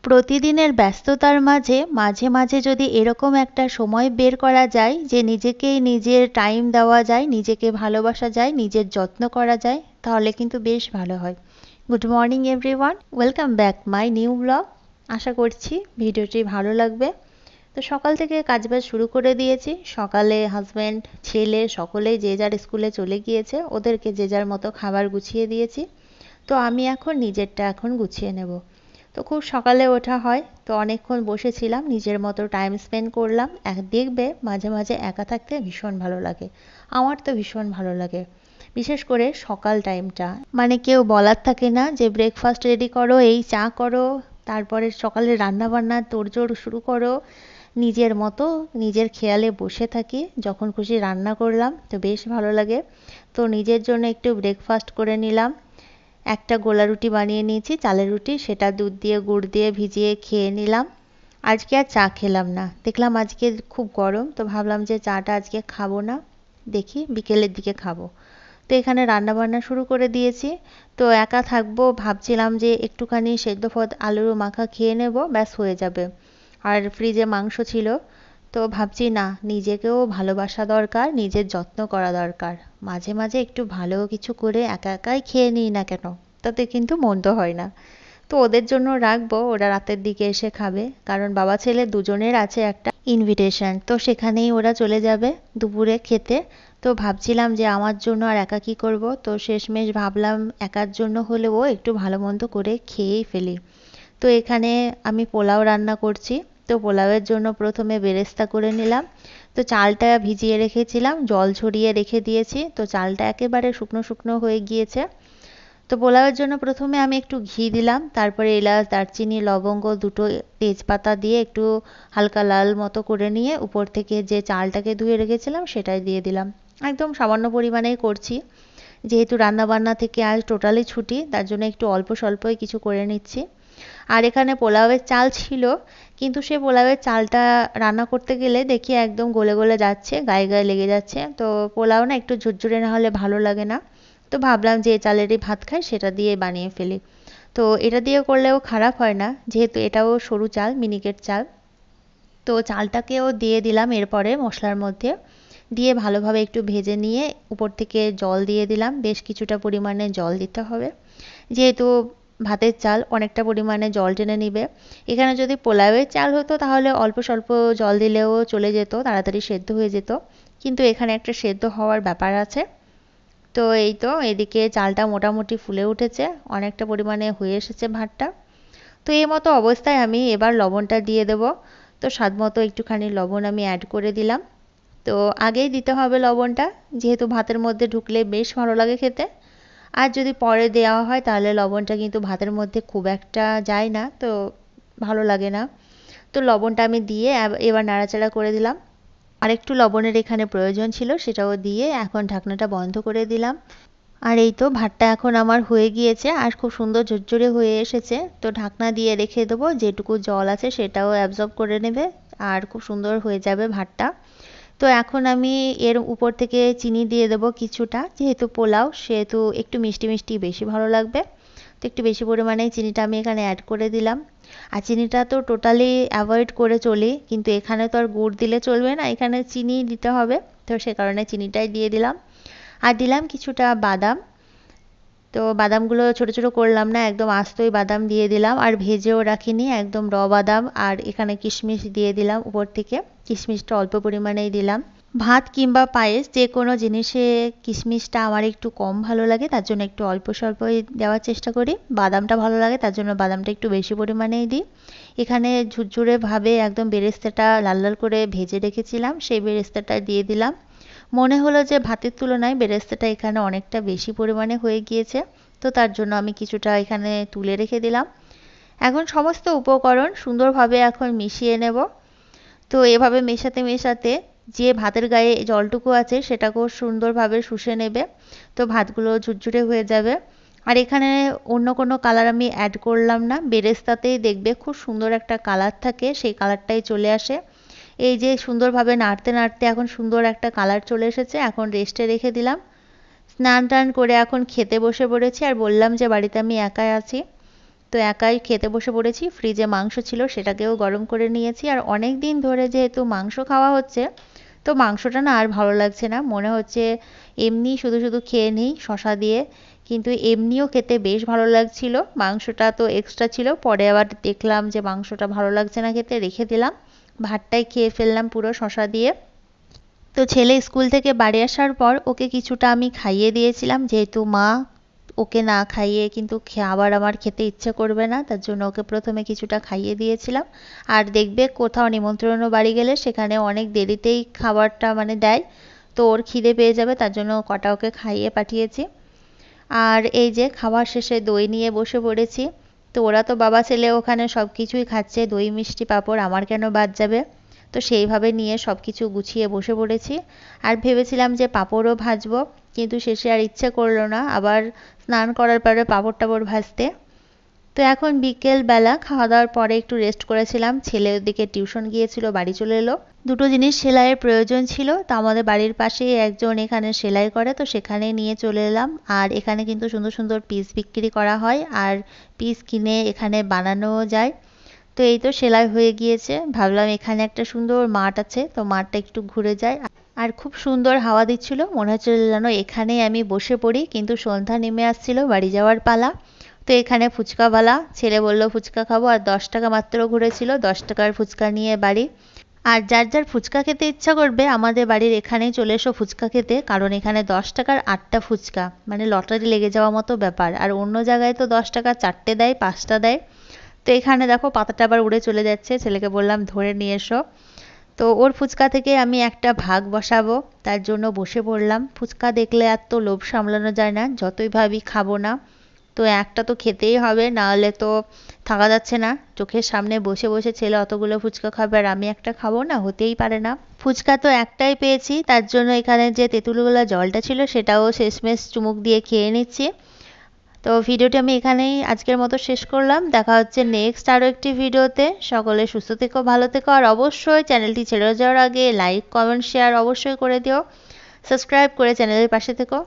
প্রতিদিনের ব্যস্ততার মাঝে মাঝে মাঝে যদি এরকম একটা সময় বের করা যায় যে নিজেকেই নিজের টাইম দেওয়া যায়, নিজেকে ভালোবাসা যায়, নিজের যত্ন করা যায়, তাহলে কিন্তু বেশ ভালো হয়। Good morning everyone, welcome back my new blog. আশা করছি ভিডিওটি ভালো লাগবে। তো সকাল থেকে কাজবাজ শুরু করে দিয়েছি। সকালে হাজব্যান্ড ছেলে সকলেই যে যার স্কুলে চলে গিয়েছে, ওদেরকে যে যার মতো খাবার গুছিয়ে দিয়েছি। তো আমি এখন নিজেরটা এখন গুছিয়ে নেব। তো খুব সকালে ওঠা হয়, তো অনেকক্ষণ বসেছিলাম, নিজের মতো টাইম স্পেন্ড করলাম। দেখবে মাঝে মাঝে একা থাকতে ভীষণ ভালো লাগে। আমার তো ভীষণ ভালো লাগে, বিশেষ করে সকাল টাইমটা। মানে কেউ বলার থাকে না যে ব্রেকফাস্ট রেডি করো, এই চা করো, তারপরে সকালে রান্না বান্না তোড়জোড় শুরু করো। নিজের মতো নিজের খেয়ালে বসে থাকি, যখন খুশি রান্না করলাম, তো বেশ ভালো লাগে। তো নিজের জন্য একটু ব্রেকফাস্ট করে নিলাম। একটা গোলা রুটি বানিয়ে নিয়েছি, চালের রুটি, সেটা দুধ দিয়ে গুড় দিয়ে ভিজিয়ে খেয়ে নিলাম। আজকে আর চা খেলাম না, দেখলাম আজকে খুব গরম, তো ভাবলাম যে চাটা আজকে খাবো না, দেখি বিকেলের দিকে খাবো। তো এখানে রান্না বান্না শুরু করে দিয়েছি। তো একা থাকবো ভাবছিলাম যে একটুখানি সেদ্ধ ফদ আলুর মাখা খেয়ে নেব, ব্যাস হয়ে যাবে। আর ফ্রিজে মাংস ছিল, তো ভাবছি না, নিজেকেও ভালোবাসা দরকার, নিজের যত্ন করা দরকার। মাঝে মাঝে একটু ভালো কিছু করে একা একাই খেয়ে নিই না কেন, তাতে কিন্তু মন্দ হয় না। তো ওদের জন্য রাখবো, ওরা রাতের দিকে এসে খাবে, কারণ বাবা ছেলে দুজনের আছে একটা ইনভিটেশন, তো সেখানেই ওরা চলে যাবে দুপুরে খেতে। তো ভাবছিলাম যে আমার জন্য আর একা কি করব, তো শেষমেশ ভাবলাম একার জন্য হলেও একটু ভালো মন্দ করে খেয়েই ফেলি। তো এখানে আমি পোলাও রান্না করছি। তো পোলাওয়ের জন্য প্রথমে বেরেস্তা করে নিলাম। তো চালটা ভিজিয়ে রেখেছিলাম, জল ঝরিয়ে রেখে দিয়েছি, তো চালটা একেবারে শুকনো শুকনো হয়ে গিয়েছে। তো পোলাওয়ের জন্য প্রথমে আমি একটু ঘি দিলাম, তারপরে এলাচ, দারচিনি, লবঙ্গ, দুটো তেজপাতা দিয়ে একটু হালকা লাল মতো করে নিয়ে উপর থেকে যে চালটাকে ধুয়ে রেখেছিলাম সেটাই দিয়ে দিলাম। একদম সামান্য পরিমাণেই করছি, যেহেতু রান্না বান্না থেকে আজ টোটালি ছুটি, তার জন্য একটু অল্প স্বল্পই কিছু করে নিচ্ছি। আর এখানে পোলাওয়ের চাল ছিল, কিন্তু সে পোলাওয়ের চালটা রান্না করতে গেলে দেখি একদম গলে গলে যাচ্ছে, গায়ে গায়ে লেগে যাচ্ছে। তো পোলাও না একটু ঝুরঝুরে না হলে ভালো লাগে না। তো ভাবলাম যে চালেরই ভাত খাই, সেটা দিয়ে বানিয়ে ফেলি। তো এটা দিয়ে করলেও খারাপ হয় না, যেহেতু এটাও সরু চাল, মিনিকেট চাল। তো চালটাকেও দিয়ে দিলাম এরপরে মশলার মধ্যে, দিয়ে ভালোভাবে একটু ভেজে নিয়ে উপর থেকে জল দিয়ে দিলাম, বেশ কিছুটা পরিমাণে জল দিতে হবে, যেহেতু ভাতের চাল অনেকটা পরিমাণে জল টেনে নিবে। এখানে যদি পোলাওয়ের চাল হতো তাহলে অল্প স্বল্প জল দিলেও চলে যেত, তাড়াতাড়ি সেদ্ধ হয়ে যেত, কিন্তু এখানে একটা সেদ্ধ হওয়ার ব্যাপার আছে। তো এই তো এদিকে চালটা মোটামুটি ফুলে উঠেছে, অনেকটা পরিমাণে হয়ে এসেছে ভাতটা। তো এই মতো অবস্থায় আমি এবার লবণটা দিয়ে দেব। তো স্বাদ মতো একটুখানি লবণ আমি অ্যাড করে দিলাম। তো আগেই দিতে হবে লবণটা, যেহেতু ভাতের মধ্যে ঢুকলে বেশ ভালো লাগে খেতে। আর যদি পরে দেওয়া হয় তাহলে লবণটা কিন্তু ভাতের মধ্যে খুব একটা যায় না, তো ভালো লাগে না। তো লবণটা আমি দিয়ে এবার নাড়াচাড়া করে দিলাম। আর একটু লবণের এখানে প্রয়োজন ছিল, সেটাও দিয়ে এখন ঢাকনাটা বন্ধ করে দিলাম। আর এই তো ভাতটা এখন আমার হয়ে গিয়েছে, আর খুব সুন্দর ঝরঝরে হয়ে এসেছে। তো ঢাকনা দিয়ে রেখে দেবো, যেটুকু জল আছে সেটাও অ্যাবজর্ব করে নেবে, আর খুব সুন্দর হয়ে যাবে ভাতটা। তো এখন আমি এর উপর থেকে চিনি দিয়ে দেবো কিছুটা, যেহেতু পোলাও সেহেতু একটু মিষ্টি মিষ্টি বেশি ভালো লাগবে। তো একটু বেশি পরিমাণে চিনিটা আমি এখানে অ্যাড করে দিলাম। আর চিনিটা তো টোটালি অ্যাভয়েড করে চলি, কিন্তু এখানে তো আর গুড় দিলে চলবে না, এখানে চিনি দিতে হবে। তো সে কারণে চিনিটাই দিয়ে দিলাম। আর দিলাম কিছুটা বাদাম। তো বাদামগুলো ছোট ছোট করলাম না, একদম আস্তই বাদাম দিয়ে দিলাম, আর ভেজেও রাখিনি, একদম র বাদাম। আর এখানে কিশমিশ দিয়ে দিলাম উপর থেকে, কিশমিশটা অল্প পরিমাণেই দিলাম। ভাত কিংবা পায়েস যে কোনো জিনিসে কিশমিশটা আমার একটু কম ভালো লাগে, তার জন্য একটু অল্প স্বল্পই দেওয়ার চেষ্টা করি। বাদামটা ভালো লাগে, তার জন্য বাদামটা একটু বেশি পরিমাণেই দিই। এখানে ঝুরঝুরে ভাবে একদম বেরেস্তাটা লাল লাল করে ভেজে রেখেছিলাম, সেই বেরেস্তাটা দিয়ে দিলাম। মনে হলো যে ভাতের তুলনায় বেরেস্তাটা এখানে অনেকটা বেশি পরিমাণে হয়ে গিয়েছে, তো তার জন্য আমি কিছুটা এখানে তুলে রেখে দিলাম। এখন সমস্ত উপকরণ সুন্দরভাবে এখন মিশিয়ে নেব। তো এভাবে মেশাতে মেশাতে যে ভাতের গায়ে জলটুকু আছে সেটাকেও সুন্দরভাবে শুষে নেবে, তো ভাতগুলো ঝুরঝুরে হয়ে যাবে। আর এখানে অন্য কোনো কালার আমি অ্যাড করলাম না, বেরেস্তাতেই দেখবে খুব সুন্দর একটা কালার থাকে, সেই কালারটাই চলে আসে। এই যে সুন্দরভাবে নাড়তে নাড়তে এখন সুন্দর একটা কালার চলে এসেছে, এখন রেস্টে রেখে দিলাম। স্নান টান করে এখন খেতে বসে পড়েছি, আর বললাম যে বাড়িতে আমি একাই আছি। তো একাই খেতে বসে পড়েছি। ফ্রিজে মাংস ছিল, সেটাকেও গরম করে নিয়েছি। আর অনেক দিন ধরে যেহেতু মাংস খাওয়া হচ্ছে, তো মাংসটা না আর ভালো লাগছে না, মনে হচ্ছে এমনি শুধু শুধু খেয়ে নিই শশা দিয়ে। কিন্তু এমনিও খেতে বেশ ভালো লাগছিল, মাংসটা তো এক্সট্রা ছিল, পরে আবার দেখলাম যে মাংসটা ভালো লাগছে না খেতে, রেখে দিলাম। ভাতটাই খেয়ে ফেললাম পুরো শশা দিয়ে। তো ছেলে স্কুল থেকে বাড়ি আসার পর ওকে কিছুটা আমি খাইয়ে দিয়েছিলাম, যেহেতু মা ওকে না খাইয়ে কিন্তু আবার আমার খেতে ইচ্ছে করবে না, তার জন্য ওকে প্রথমে কিছুটা খাইয়ে দিয়েছিলাম। আর দেখবে কোথাও নিমন্ত্রণ বাড়ি গেলে সেখানে অনেক দেরিতেই খাবারটা মানে দেয়, তো ওর খিদে পেয়ে যাবে, তার জন্য কটা ওকে খাইয়ে পাঠিয়েছি। আর এই যে খাওয়ার শেষে দই নিয়ে বসে পড়েছি। তো ওরা তো বাবা ছেলে ওখানে সব কিছুই খাচ্ছে, দই মিষ্টি পাঁপড়, আমার কেন বাদ যাবে। তো সেইভাবে নিয়ে সব কিছু গুছিয়ে বসে পড়েছি। আর ভেবেছিলাম যে পাঁপড়ও ভাজবো, কিন্তু শেষে আর ইচ্ছে করলো না আবার স্নান করার পরে পাঁপড় টাপড় ভাজতে। তো এখন বিকেল বেলা খাওয়া দাওয়ার পরে একটু রেস্ট করেছিলাম, ছেলে ওদিকে টিউশন গিয়েছিল, বাড়ি চলে এলো। দুটো জিনিস সেলাইয়ের প্রয়োজন ছিল, তো আমাদের বাড়ির পাশেই একজন এখানে সেলাই করে, তো সেখানে নিয়ে চলে এলাম। আর এখানে কিন্তু সুন্দর সুন্দর পিস বিক্রি করা হয়, আর পিস কিনে এখানে বানানোও যায়। তো এই তো সেলাই হয়ে গিয়েছে, ভাবলাম এখানে একটা সুন্দর মাঠ আছে, তো মাঠটা একটু ঘুরে যায়। আর খুব সুন্দর হাওয়া দিচ্ছিল, মনে হচ্ছিল যেন এখানেই আমি বসে পড়ি। কিন্তু সন্ধ্যা নেমে আসছিল, বাড়ি যাওয়ার পালা। তো এখানে ফুচকাওয়ালা ছেলে বলল ফুচকা খাবো, আর 10 টাকা মাত্র ঘুরেছিল, 10 টাকার ফুচকা নিয়ে বাড়ি। আর যার যার ফুচকা খেতে ইচ্ছা করবে আমাদের বাড়ির এখানেই চলে এসো ফুচকা খেতে, কারণ এখানে 10 টাকার 8টা ফুচকা, মানে লটারি লেগে যাওয়া মতো ব্যাপার। আর অন্য জায়গায় তো 10 টাকা 4টে দেয়, 5টা দেয়। তো এখানে দেখো পাতাটা আবার উড়ে চলে যাচ্ছে, ছেলেকে বললাম ধরে নিয়ে এসো। তো ওর ফুচকা থেকে আমি একটা ভাগ বসাবো, তার জন্য বসে পড়লাম। ফুচকা দেখলে আর তো লোভ সামলানো যায় না, যতই ভাবি খাবো না, তো একটা তো খেতেই হবে, না হলে তো থাকা যাচ্ছে না। চোখের সামনে বসে বসে ছেলে অতগুলো ফুচকা খাবে আর আমি একটা খাবো না, হতেই পারে না। ফুচকা তো একটাই পেয়েছি, তার জন্য এখানে যে তেঁতুলওয়ালা জলটা ছিল সেটাও শেষমেশ চুমুক দিয়ে খেয়ে নিচ্ছি। তো ভিডিওটি আমি এখানেই আজকের মতো শেষ করলাম, দেখা হচ্ছে নেক্সট আরও একটি ভিডিওতে। সকলে সুস্থ থেকো, ভালো থেকো, আর অবশ্যই চ্যানেলটি ছেড়ে যাওয়ার আগে লাইক কমেন্ট শেয়ার অবশ্যই করে দিও। সাবস্ক্রাইব করে চ্যানেলের পাশে থেকো।